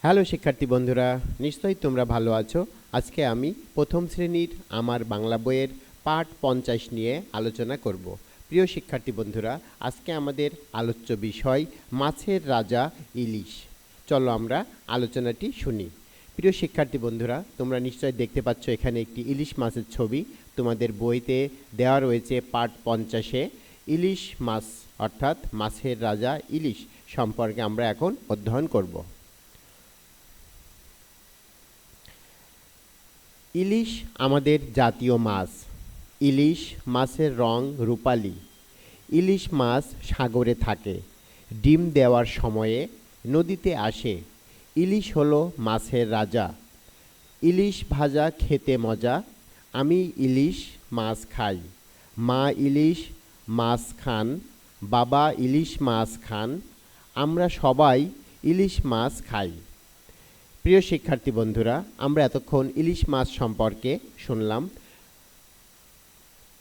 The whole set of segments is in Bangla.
হ্যালো শিক্ষার্থী বন্ধুরা, নিশ্চয়ই তোমরা ভালো আছো। আজকে আমি প্রথম শ্রেণীর আমার বাংলা বইয়ের পাঠ 50 নিয়ে আলোচনা করব। প্রিয় শিক্ষার্থী বন্ধুরা, আজকে আমাদের আলোচ্য বিষয় মাছের রাজা ইলিশ। চলো আমরা আলোচনাটি শুনি। প্রিয় শিক্ষার্থী বন্ধুরা, তোমরা নিশ্চয়ই দেখতে পাচ্ছ এখানে একটি ইলিশ মাছের ছবি তোমাদের বইতে দেওয়া রয়েছে। পাঠ 50-এ ইলিশ মাছ অর্থাৎ মাছের রাজা ইলিশ সম্পর্কে আমরা এখন অধ্যয়ন করব। ইলিশ আমাদের জাতীয় মাছ। ইলিশ মাছের রং রূপালি। ইলিশ মাছ সাগরে থাকে, ডিম দেওয়ার সময়ে নদীতে আসে। ইলিশ হলো মাছের রাজা। ইলিশ ভাজা খেতে মজা, আমি ইলিশ মাছ খাই। মা ইলিশ মাছ খান, বাবা ইলিশ মাছ খান, আমরা সবাই ইলিশ মাছ খাই। প্রিয় শিক্ষার্থী বন্ধুরা, আমরা এতক্ষণ ইলিশ মাছ সম্পর্কে শুনলাম।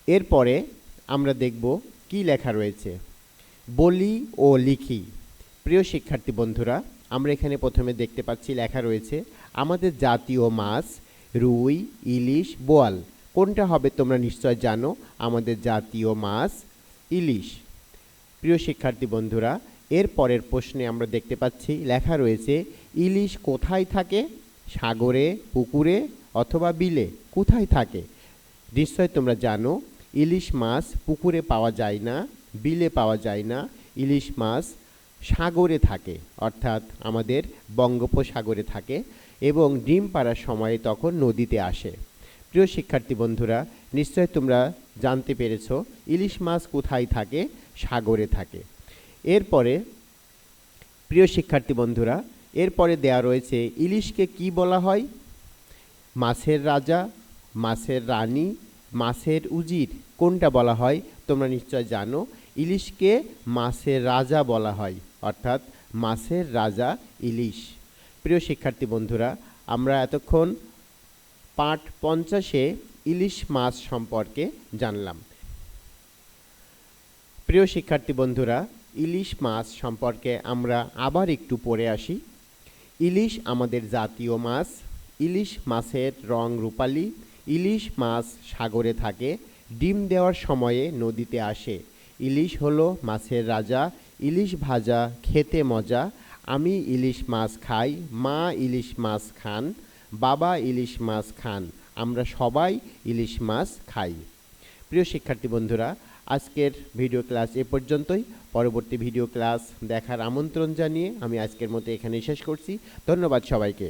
এরপরে আমরা দেখব কি লেখা রয়েছে। বলি ও লিখি। প্রিয় শিক্ষার্থী বন্ধুরা, আমরা এখানে প্রথমে দেখতে পাচ্ছি লেখা রয়েছে আমাদের জাতীয় মাছ রুই, ইলিশ, বোয়াল। কোনটা হবে তোমরা নিশ্চয় জানো, আমাদের জাতীয় মাছ ইলিশ। প্রিয় শিক্ষার্থী বন্ধুরা, এর পরের প্রশ্নে আমরা দেখতে পাচ্ছি লেখা রয়েছে ইলিশ কোথায় থাকে? সাগরে, পুকুরে অথবা বিলে। কোথায় থাকে? নিশ্চয় তোমরা জানো ইলিশ মাছ পুকুরে পাওয়া যায় না, বিলে পাওয়া যায় না। ইলিশ মাছ সাগরে থাকে, অর্থাৎ আমাদের বঙ্গোপসাগরে থাকে এবং ডিম পাড়ার সময়ে তখন নদীতে আসে। প্রিয় শিক্ষার্থী বন্ধুরা, নিশ্চয় তোমরা জানতে পেরেছ ইলিশ মাছ কোথায় থাকে? সাগরে থাকে। এরপরে প্রিয় শিক্ষার্থী বন্ধুরা, এরপরে দেয়া রয়েছে ইলিশকে কি বলা হয়? মাছের রাজা, মাছের রানী, মাছের উজির। কোনটা বলা হয় তোমরা নিশ্চয় জানো, ইলিশকে মাছের রাজা বলা হয়, অর্থাৎ মাছের রাজা ইলিশ। প্রিয় শিক্ষার্থী বন্ধুরা, আমরা এতক্ষণ পাঠ 50-এ ইলিশ মাছ সম্পর্কে জানলাম। প্রিয় শিক্ষার্থী বন্ধুরা, ইলিশ মাছ সম্পর্কে আমরা আবার একটু পড়ে আসি। ইলিশ আমাদের জাতীয় মাছ। ইলিশ মাছের রং রূপালি। ইলিশ মাছ সাগরে থাকে, ডিম দেওয়ার সময়ে নদীতে আসে। ইলিশ হলো মাছের রাজা। ইলিশ ভাজা খেতে মজা, আমি ইলিশ মাছ খাই। মা ইলিশ মাছ খান, বাবা ইলিশ মাছ খান, আমরা সবাই ইলিশ মাছ খাই। প্রিয় শিক্ষার্থী বন্ধুরা, আজকের ভিডিও ক্লাস এ পর্যন্তই। পরবর্তী ভিডিও ক্লাস দেখার আমন্ত্রণ জানিয়ে আমি আজকের মতো এখানেই শেষ করছি। ধন্যবাদ সবাইকে।